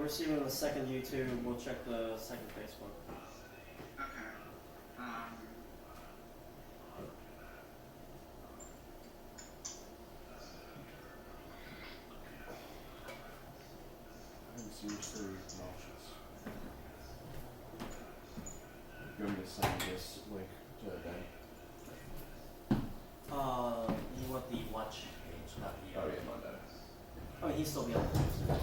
receiving the second YouTube. We'll check the second Facebook. Okay. I'm seriously nauseous. You want me to send this link to Ben? You want the watch page, not the. Oh yeah, my bad. I mean, he's still be on the poster.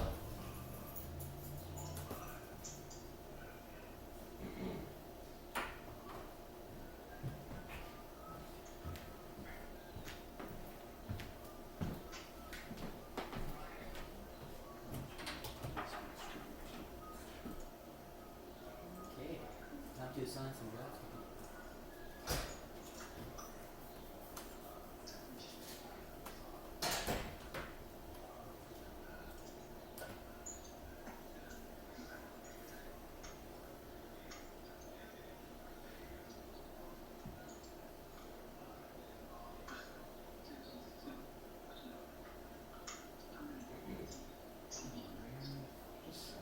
Okay, time to assign some jobs. Just send.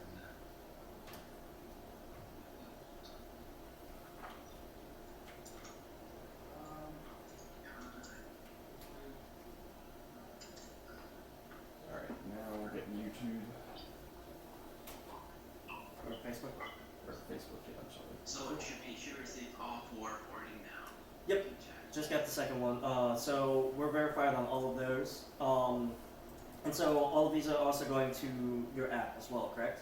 Alright, now we're getting YouTube. Or Facebook. Or Facebook, yeah, I'm sorry. So it should receive all 4 recording now. Yep. Check. Just got the second one. So we're verified on all of those. And so all of these are also going to your app as well, correct?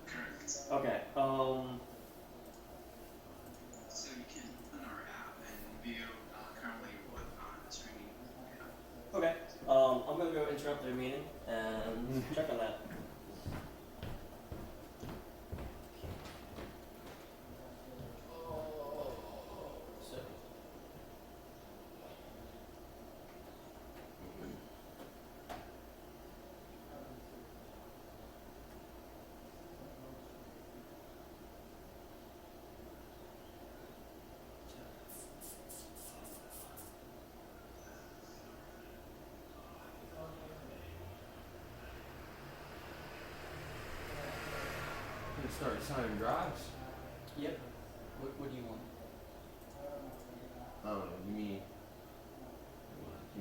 Correct. Okay. So you can open our app and view currently what the streaming. Okay. I'm gonna go interrupt their meeting and check on that. So, You can start assigning drives. yep. What do you want? I don't know, give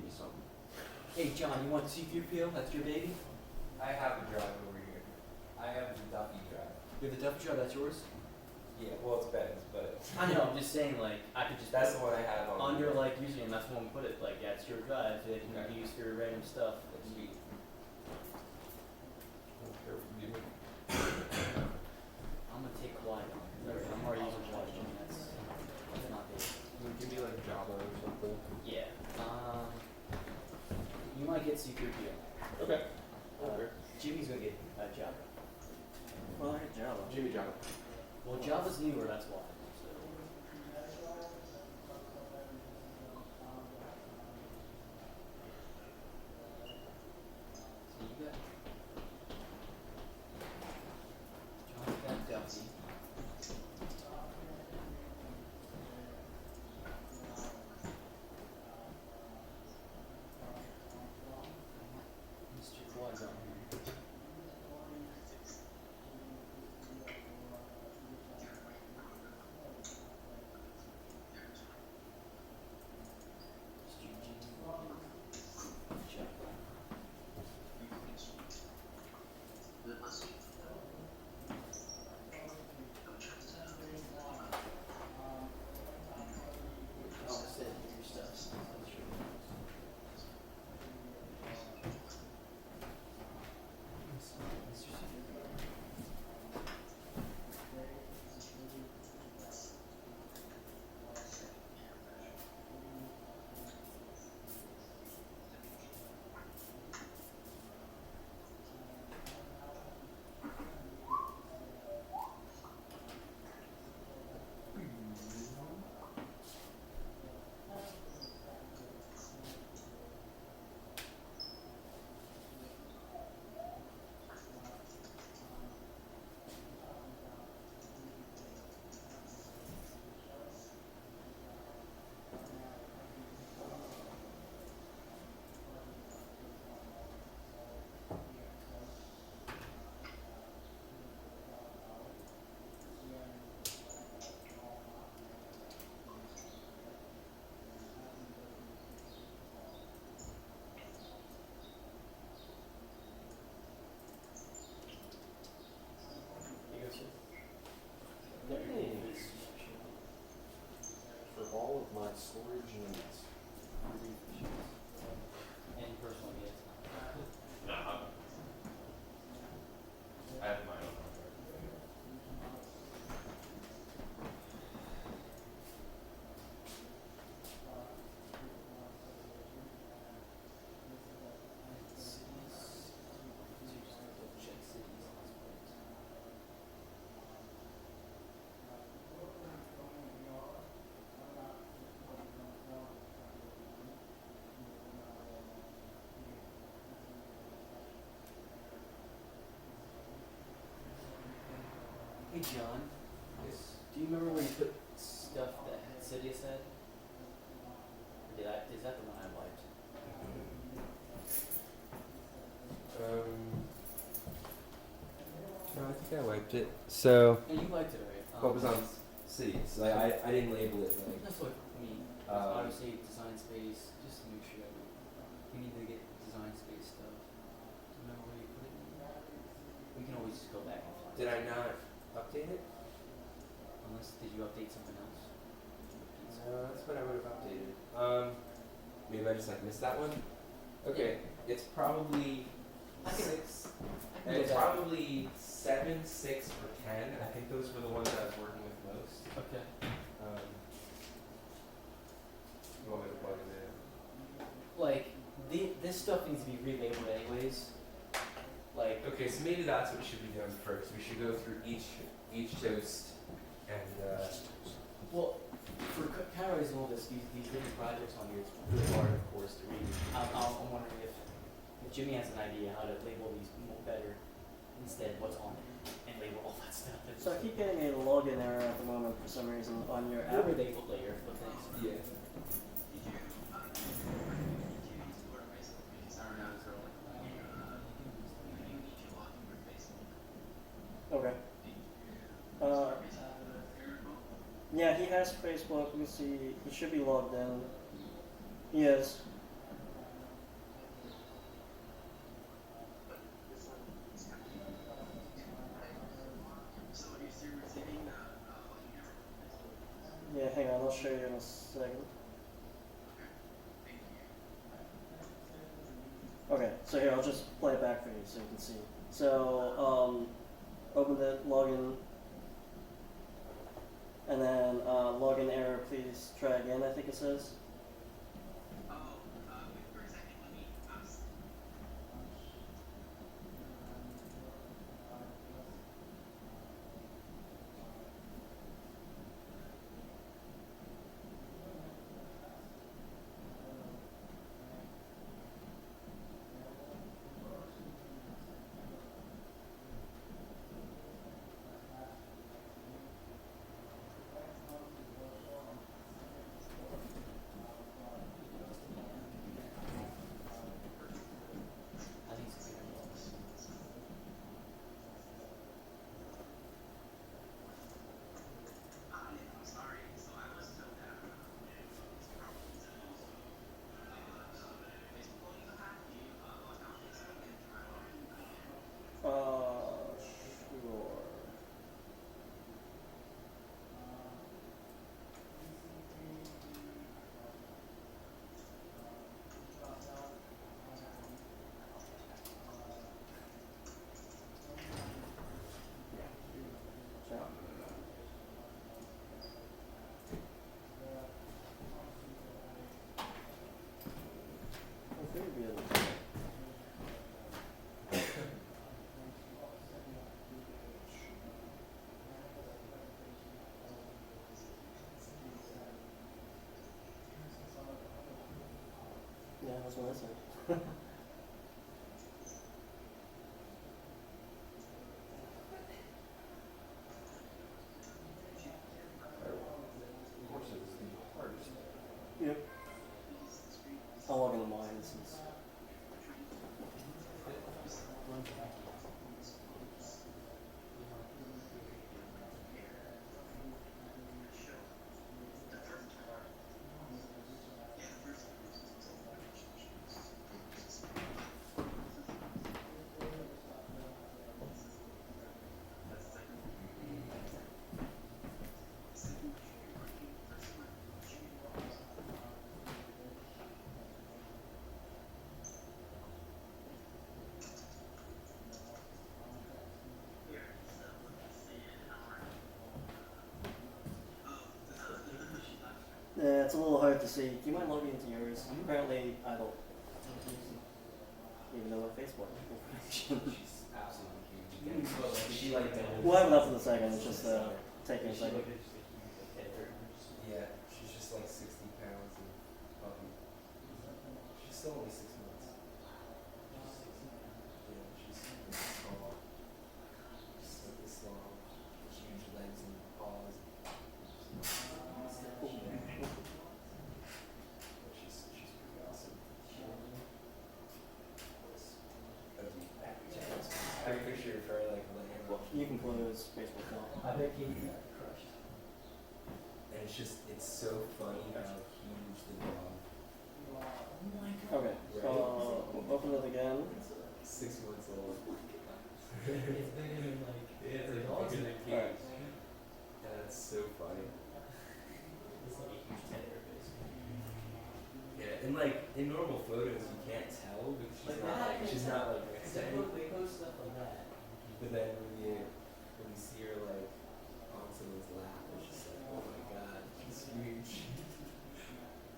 me something. Hey John, you want C3PO? That's your baby? I have a drive over here. I have the Duffy drive. You have the Duffy drive, that's yours? Yeah, well, it's Ben's, but I know, I'm just saying, like, I could just that's the one I have on under, here. like, username, that's when we put it. Like, yeah, it's your drive, so they can Okay. use for your random stuff. Sweet. Here, give me. I'm gonna take Qui-Gon. I'm already using Qui-Gon, that's not big. Give me like Java or something. Yeah. You might get C3PO. Okay. Jimmy's gonna get Jabba. Well, I got Java. Jimmy Java. Well, Jabba's newer, that's why. So. So you got John's got Duffy. Mr. Qui-Gon. storage units. And personal gifts. Nah. I have my own. Cities. So you just have to check cities on this place. Hey John, do you remember where you put stuff that Sidious said? Or did I? Is that the one I wiped? No, I think I wiped it. So, No, you wiped it, right? what was on cities? Like, I didn't label it like. That's what I mean. Obviously, design space. Just to make sure that we need to get design space stuff. Do you remember where you put it? We can always just go back and find Did it. I not update it? Unless did you update something else? No, that's what I would have updated. Maybe I just like missed that one. Okay, it's probably I can- six. I can go It's back. probably 7, 6, or 10. I think those were the ones I was working with most. Okay. You want me to plug it in? Like this stuff needs to be relabeled anyways. Like Okay, so maybe that's what should be done first. We should go through each toast and well, for categories and all this, these written projects on here, it's really hard, of course, to read. I'm wondering if Jimmy has an idea how to label these more better instead what's on it and label all that stuff. So I keep getting a login error at the moment for some reason on your We'll app. relabel later, but thanks. yeah. Did you use your Facebook? Because I remember you need to log in your Facebook. Okay. Did you Uh, start Facebook your phone? Yeah, he has Facebook. Let me see. He should be logged in. He is. So you're still receiving the login error from Facebook? Yeah, hang on. I'll show you in a second. Okay. Thank you. Okay, so here, I'll just play it back for you so you can see. So, open it, login, and then login error, please try again, I think it says. Oh, wait for a second. Let me ask. I think it's pretty close. I'm sorry. So I was told that it's probably Facebook you have. You log out Facebook and try logging back in. Sure. So. I think it'd be able to. Yeah, that's what I said. Of course, it's the hardest. Yep. I'll log into mine since. it's a little hard to see. Do you mind logging into yours? I'm currently idle. Even though my Facebook information. She's absolutely huge. She like We'll have enough in a second. It's just taking a second. yeah, she's just like 60 pounds and puppy. She's still only 6 months. Yeah, she's small. Just like this long, huge legs and paws. But she's pretty awesome. I have a picture of her like laying on. You can close Facebook now. I bet he got crushed. And it's so funny how huge the dog. Okay, so we'll open it again. 6 months old. It's bigger than like It's the like dogs bigger in than it. Alright. That's so funny. It's like a huge terrier basically. Yeah, and like in normal photos you can't tell because she's not like next to anything. They post stuff like that. But then when you see her like on someone's lap, it's just like, oh my god, she's huge.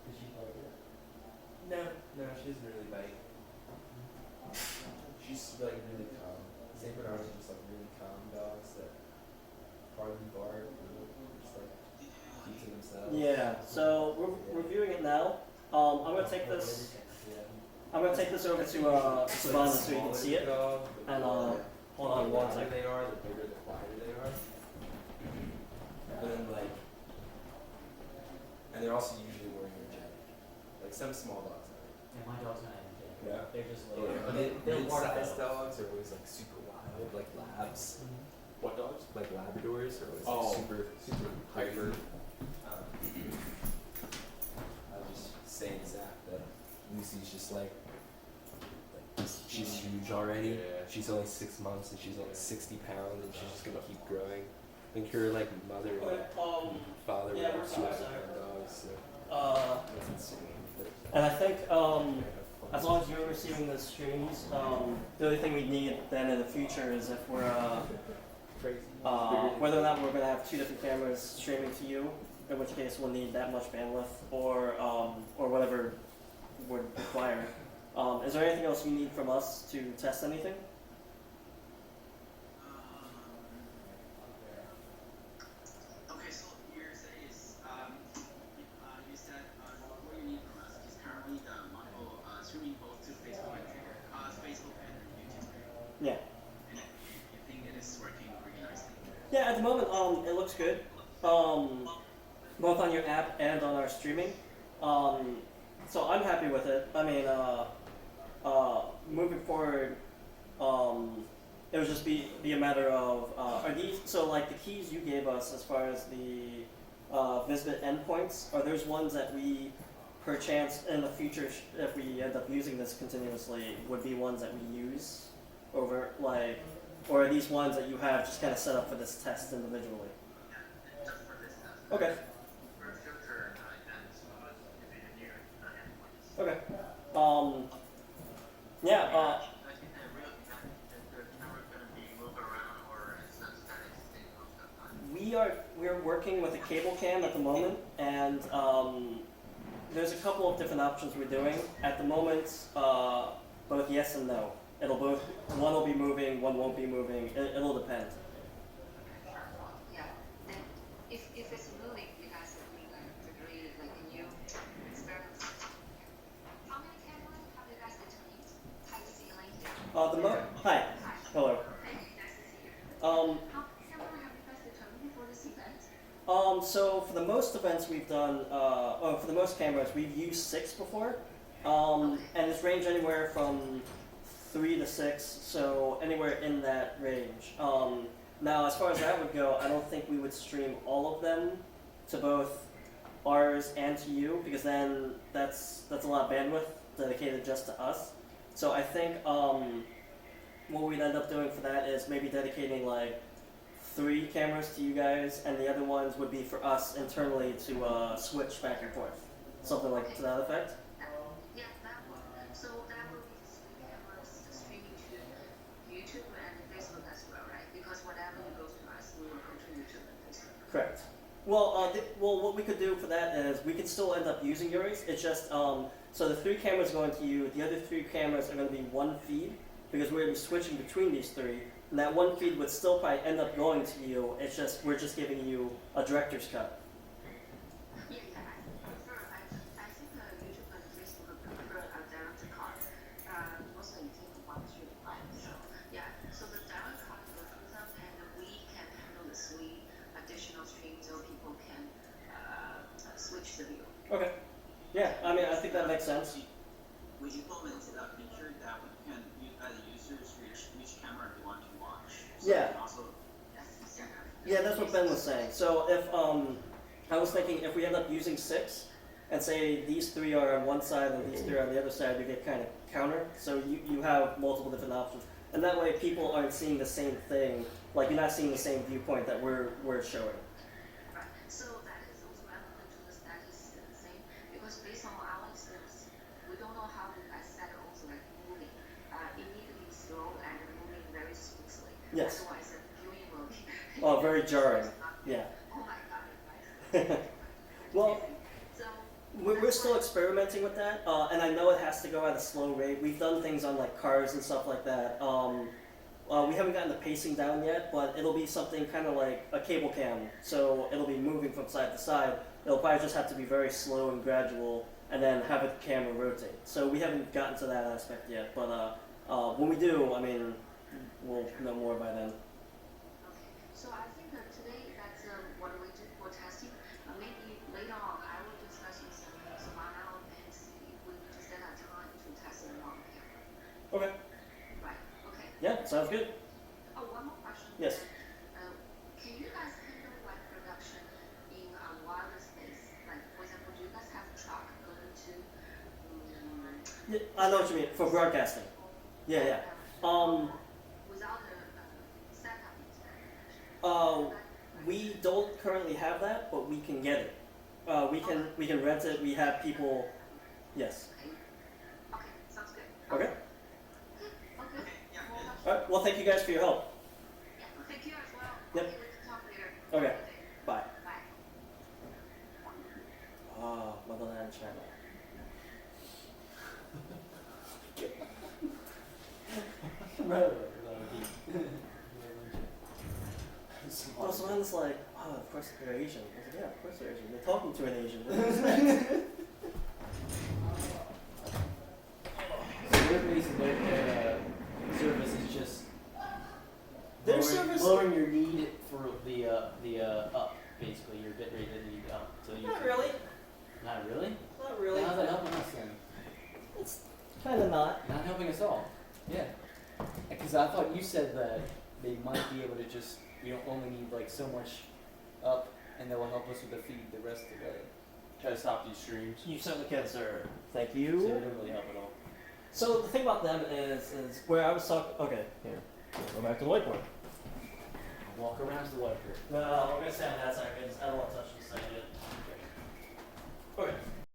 Did she like it? No, she doesn't really bite. She's like really calm. Saint Bernards are just like really calm dogs that hardly bark or just like keep to themselves. Yeah, so we're reviewing it now. I'm gonna take this. I'm gonna take this over to Savannah so you can see it. Dog, the And more- hold on the one louder second. they are, the bigger, the quieter they are. But then like, and they're also usually more energetic. Like some small dogs are. Yeah, my dog's not energetic. Yeah. They're just like, But they'll bark mid-sized though. dogs are always like super wild, like labs. What dogs? Like Labradors are always Oh. like super hyper. I was just saying to Zach that Lucy's just like she's huge already. Yeah. She's only 6 months and she's only 60 pounds and she's just gonna keep growing. I think her like mother Okay, and father yeah, were we're 200 sorry. pound dogs, so that's insane. But and I think they have as fun. long as you're receiving the streams, the only thing we need then in the future is if we're Crazy. whether or not we're gonna have two different cameras streaming to you, in which case we'll need that much bandwidth, or whatever would require. Is there anything else you need from us to test anything? Okay, so your say is you said what you need from us is currently the model streaming both to Facebook and Twitter, Facebook and YouTube, Yeah. and you think it is working pretty nicely. Yeah, at the moment, it looks good. Both on your app and on our streaming. So I'm happy with it. I mean, moving forward, it would just be a matter of are these so like the keys you gave us as far as the Visbit endpoints, are those ones that we perchance in the future if we end up using this continuously would be ones that we use over like, or are these ones that you have just kind of set up for this test individually? Just for this test. Okay. For future events, if you hear endpoints. Okay. I Yeah. think the real event is the camera gonna be moved around or it's not static state most of the time. We're working with a cable cam at the moment, and there's a couple of different options we're doing at the moment. Both yes and no. One will be moving, one won't be moving. It'll depend. Yeah, and if it's moving, you guys are really like a new experiment. How many cameras have you guys determined? Hi, Celine. Hi. Hello. Hey, nice to see you. Um, How many cameras have you guys determined for this event? So for the most events we've done, for the most cameras, we've used 6 before. And it's ranged anywhere from 3 to 6, so anywhere in that range. Now, as far as that would go, I don't think we would stream all of them to both ours and to you, because then that's a lot of bandwidth dedicated just to us. So I think what we'd end up doing for that is maybe dedicating like 3 cameras to you guys, and the other ones would be for us internally to switch back and forth, something like to that effect. Yeah, that one. So that will be the 3 cameras streaming to YouTube and Facebook as well, right? Because whatever you go to us, we will go to YouTube and Facebook. Correct. What we could do for that is we could still end up using yours. It's just so the 3 cameras going to you. The other 3 cameras are going to be one feed because we're going to be switching between these 3. And that one feed would still probably end up going to you. It's just we're just giving you a director's cut. Yeah, I think YouTube and Facebook prefer a direct cut. Mostly you take 1 through 5. So yeah, so the direct cut will do them, and we can handle the 3 additional streams so people can switch the view. Okay. Yeah, I mean I think that makes sense. We implemented a feature that we can use as users which camera they want to watch. So Yeah. we can also Yeah, that's what Ben was saying. So if I was thinking if we end up using 6, and say these 3 are on one side and these 3 are on the other side, you get kind of counter. So you have multiple different options, and that way people aren't seeing the same thing. Like you're not seeing the same viewpoint that we're showing. Right. So that is also relevant to the status thing because based on our experience, we don't know how you guys set also like moving. Immediately slow and moving very smoothly. Yes. Otherwise, the viewing will be. Oh, very jarring. Yeah. Oh my god, guys. Well, So. we're still experimenting with that, and I know it has to go at a slow rate. We've done things on like cars and stuff like that. We haven't gotten the pacing down yet, but it'll be something kind of like a cable cam. So it'll be moving from side to side. It'll probably just have to be very slow and gradual, and then have the camera rotate. So we haven't gotten to that aspect yet, but when we do, I mean, we'll know more by then. Okay, so I think that today that's what we do for testing. Maybe later on I will discuss with Samana and see if we need to set a time to test it on camera. Okay. Right, okay. Yeah, sounds good. Oh, one more question. Yes. Can you guys handle like production in a wider space? Like, for example, do you guys have a truck going to? Yeah, I know what you mean for broadcasting. Yeah, yeah. Without the setup. We don't currently have that, but we can get it. We can rent it. We have people. Yes. Okay, sounds good. Okay. Okay. yeah. All right. Well, thank you guys for your help. Yeah, thank you as well. Yep. Okay, we can talk later. Okay. Bye. Bye. Motherland China. Oh, someone's like, oh, of course they're Asian. I was like, yeah, of course they're Asian. They're talking to an Asian. What do you expect? Their base, their service is just Their lowering, service- lowering your need for the up, basically your bit rate that you need up. So you Not can- really. Not really? Not really. How's that helping us then? It's kind of not. Not helping us all. Yeah. Because I thought you said that they might be able to just, you don't only need like so much up, and they will help us with the feed the rest of the day. Try to stop these streams. You certainly can, sir. Thank So it you. doesn't really help at all. So the thing about them is where I was talking. Okay, here. Go back to the whiteboard. Walk around to the whiteboard. No, we're gonna stay on that side because I